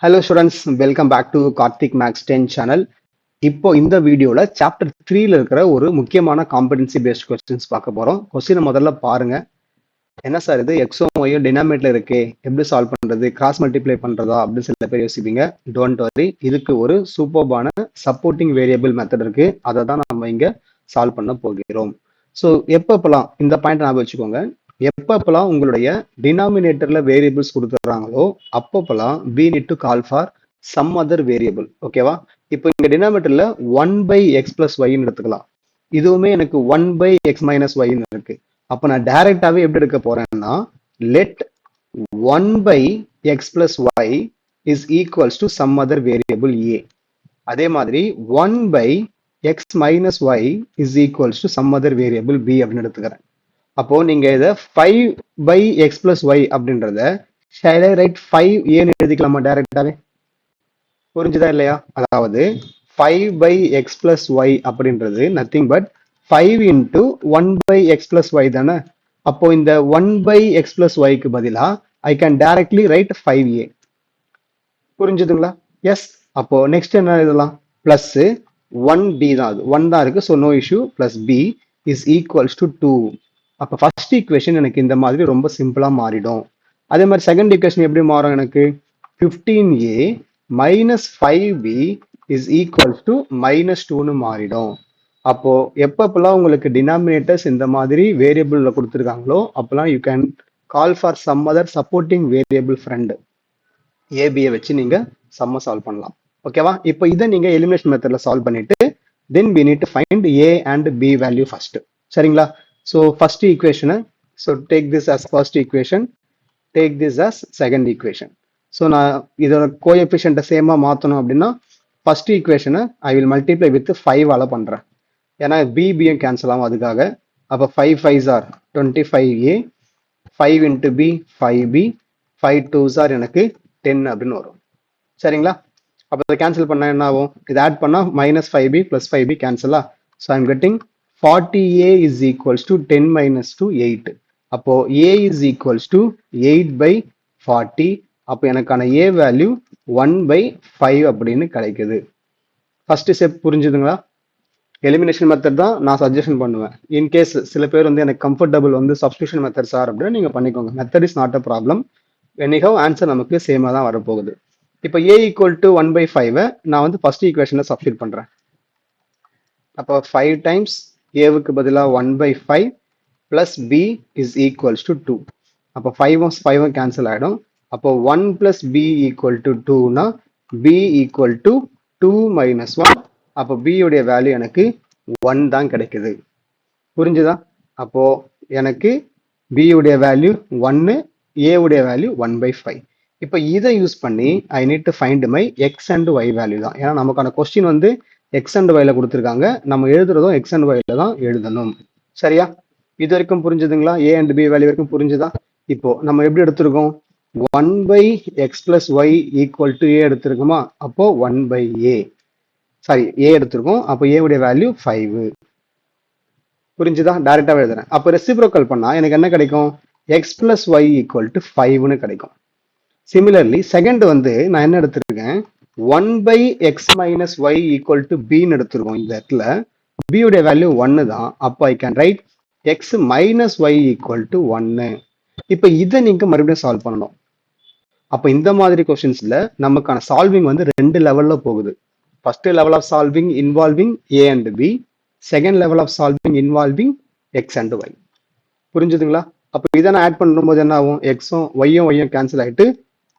Hello students, welcome back to Karthik Max 10 channel. இப்போ இந்த வீடியோல சாப்டர் 3ல இருக்கிற ஒரு முக்கியமான காம்படன்சி பேஸ்ட் கொஸ்டின்ஸ் பார்க்க போறோம். கொஸ்டினை முதல்ல பாருங்க. என்ன சார் இது எக்ஸும் ஒய்யும் டினாமினேட்டர்ல இருக்கே, எப்படி சால்வ் பண்றது, கிராஸ் மல்டிப்ளை பண்றதா அப்படின்னு சில பேர் யோசிப்பீங்க. டோன்ட் வரி, இதுக்கு ஒரு சூப்பர்பான சப்போர்ட்டிங் வேரியபிள் மெத்தட் இருக்கு. அதை தான் நம்ம இங்க சால்வ் பண்ண போகிறோம். ஸோ எப்பப்பெல்லாம் இந்த பாயிண்ட் ஞாபகம் வச்சுக்கோங்க, எப்பப்பெல்லாம் உங்களுடைய டினாமினேட்டர்ல variables கொடுத்துறாங்களோ அப்பப்பெல்லாம் we need to call for some other variable. ஓகேவா? இப்போ இங்க டினாமினேட்டர்ல 1 by x plus y ன்னு எடுத்துக்கலாம். இதுவுமே எனக்கு 1 by x minus y ன்னு இருக்கு. அப்ப நான் டைரக்டாவே எப்படி எடுக்க போறேன்னா, let 1 by x plus y is equals to some other variable a. அதே மாதிரி 1 by x minus y is equals to some other variable b அப்படின்னு எடுத்துக்கிறேன். அப்போ நீங்க இதை 5 by x plus y அப்படின்றத shall I write 5a ன்னு எழுதிக்கலாமா டைரக்டாவே? புரிஞ்சுதா இல்லையா? அதாவது 5 by x plus y அப்படின்றது nothing but 5 into 1 by x plus y தானே. அப்போ இந்த 1 by x plus y க்கு பதிலா I can directly write 5a. புரிஞ்சுதுங்களா? எஸ். அப்போ நெக்ஸ்ட் என்ன எழுதலாம்? பிளஸ் 1b தான், அது 1 தான் இருக்கு, so no issue. Plus b is equals to 2. அப்போ ஃபர்ஸ்ட் ஈக்குவேஷன் எனக்கு இந்த மாதிரி ரொம்ப சிம்பிளா மாறிடும். அதே மாதிரி செகண்ட் ஈக்குவேஷன் எப்படி மாறும் எனக்கு? 15a minus 5b is equals to minus 2ன்னு மாறிடும். அப்போ எப்பப்பெல்லாம் உங்களுக்கு டினாமினேட்டர்ஸ் இந்த மாதிரி வேரியபிள்ல கொடுத்துருக்காங்களோ அப்பெல்லாம் you can call for some other supporting variable friend ஏபியை வச்சு நீங்க சம்ம சால்வ் பண்ணலாம். ஓகேவா? இப்போ இதை நீங்க எலிமினேஷன் மெத்தட்ல சால்வ் பண்ணிட்டு தென் we need to find a and b value first. சரிங்களா? ஸோ ஃபர்ஸ்ட் ஈக்குவேஷனை, so take this as first equation, take this as second equation. So நான் இதோட கோஎஃபிஷியன்ட்டை சேமாக மாற்றணும் அப்படின்னா ஃபர்ஸ்ட் ஈக்குவேஷனை ஐ வில் மல்டிப்ளை வித் 5ஆல பண்ணுறேன். ஏன்னா பிபியும் கேன்சல் ஆகும் அதுக்காக. அப்போ 5 5s are 25a, 5 into b 5b, 5 2s are எனக்கு 10 அப்படின்னு வரும். சரிங்களா? அப்போ இதை கேன்சல் பண்ணால் என்ன ஆகும்? இது ஆட் பண்ணால் மைனஸ் 5b ப்ளஸ் 5b கேன்சலா. So I'm getting 40a is equals to 10 minus 2 8. அப்போ a is equals to 8 by 40. அப்போ எனக்கான a வேல்யூ 1 by 5 அப்படின்னு கிடைக்குது. ஃபர்ஸ்ட் ஸ்டெப் புரிஞ்சுதுங்களா? எலிமினேஷன் மெத்தட் தான் நான் சஜஷன் பண்ணுவேன். இன்கேஸ் சில பேர் வந்து எனக்கு கம்ஃபர்டபுள் வந்து சப்ஸ்டியூஷன் மெத்தட் சார் அப்படின்னு நீங்க பண்ணிக்கோங்க. Method is not a problem. Anyhow answer நமக்கு சேமாக தான் வரப்போகுது. இப்போ a ஈக்குவல் டு 1 by 5 நான் வந்து ஃபர்ஸ்ட் ஈக்குவேஷன்ல சப்ஸ்டியூட் பண்றேன். அப்போ 5 டைம்ஸ் ஏவுக்கு பதிலாக 1 by 5 plus b is equals to 2. அப்போ 5 கேன்சல் ஆகிடும். அப்போ 1 பிளஸ் b ஈக்குவல் டு 2னா b ஈக்குவல் டு 2 மைனஸ் 1. அப்போ b உடைய வேல்யூ எனக்கு 1 தான் கிடைக்குது. புரிஞ்சுதா? அப்போ எனக்கு b உடைய வேல்யூ 1, a உடைய வேல்யூ 1 by 5. இப்போ இதை யூஸ் பண்ணி I need to find my x and y value தான். ஏன்னா நமக்கான கொஸ்டின் வந்து எக்ஸ் அண்ட் ஒய்ல கொடுத்துருக்காங்க, நம்ம எழுதுறதும் எக்ஸ் அண்ட் ஒய்ல தான் எழுதணும். சரியா? இது வரைக்கும் புரிஞ்சுதுங்களா? ஏ அண்ட் பி வேல்யூ வரைக்கும் புரிஞ்சுதா? இப்போ நம்ம எப்படி எடுத்திருக்கோம்? 1 by x plus y equal to a எடுத்திருக்குமா? அப்போ 1 by a, சாரி a எடுத்திருக்கோம். அப்போ a உடைய வேல்யூ 5. புரிஞ்சுதா? டைரக்டாவே எழுதுறேன். அப்போ ரெசிப்ரோக்கல் பண்ணா எனக்கு என்ன கிடைக்கும்? x plus y equal to 5ன்னு கிடைக்கும். சிமிலர்லி செகண்ட் வந்து நான் என்ன எடுத்திருக்கேன்? 1 by x minus y equal to b ன்னு எடுத்திருக்கோம். இந்த இடத்துல b உடைய வேல்யூ 1 தான். அப்போ I can write x minus y equal to 1. இப்போ இதை நீங்க மறுபடியும் சால்வ் பண்ணணும். அப்போ இந்த மாதிரி கொஸ்டின்ஸ்ல நமக்கான சால்விங் வந்து 2 லெவல்ல போகுது. First level of solving involving a and b, second level of solving involving x and y. புரிஞ்சுதுங்களா? அப்போ இதை நான் ஆட் பண்ணும்போது என்ன ஆகும்? எக்ஸும் ஒய்யும் கேன்சல் ஆகிட்டு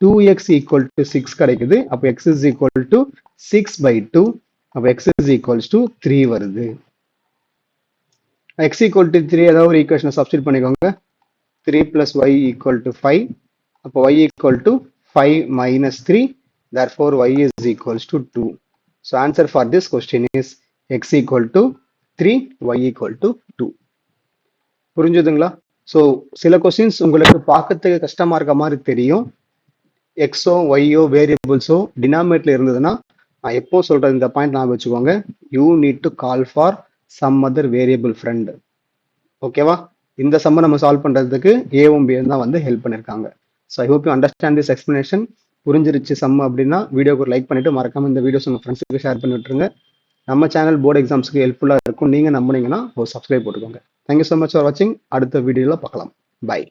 2x equal to 6 கிடைக்குது. அப்போ x is equal to 6 by 2. அப்போ x is equals to 3 வருது. x equal to 3 ஏதாவது ஒரு ஈக்குவேஷனை சப்ஸ்டிட் பண்ணிக்கோங்க. 3 plus y equal to 5. அப்போ y equal to 5 minus 3. Therefore y is equals to 2. So answer for this question is x equal to 3, y equal to 2. புரிஞ்சுதுங்களா? So சில questions உங்களுக்கு பார்க்கறதுக்கு கஷ்டமா இருக்க மாதிரி தெரியும். எக்ஸோ ஒய்யோ வேரியபிள்ஸோ டினாமினேட்டர்ல இருந்ததுன்னா நான் எப்போ சொல்றது இந்த பாயிண்ட் நான் வச்சுக்கோங்க, you need to call for some other variable friend. ஓகேவா? இந்த சம்ம நம்ம சால்வ் பண்றதுக்கு ஏவும் பியும் தான் வந்து ஹெல்ப் பண்ணிருக்காங்க. So I hope you understand this explanation. புரிஞ்சிருச்சு சம் அப்படின்னா வீடியோக்கு ஒரு லைக் பண்ணிட்டு மறக்காம இந்த வீடியோஸ் உங்கள் ஃப்ரெண்ட்ஸுக்கு ஷேர் பண்ணி விட்டுருங்க. நம்ம சேனல் போர்டு எக்ஸாம்ஸ்க்கு ஹெல்ப்ஃபுல்லாக இருக்கும். நீங்கள் நம்பினீங்கன்னா ஒரு சப்ஸ்கிரைப் போட்டுக்கோங்க. தேங்க்யூ ஸோ மச் ஃபார் வாட்சிங். அடுத்த வீடியோவில் பார்க்கலாம். பை.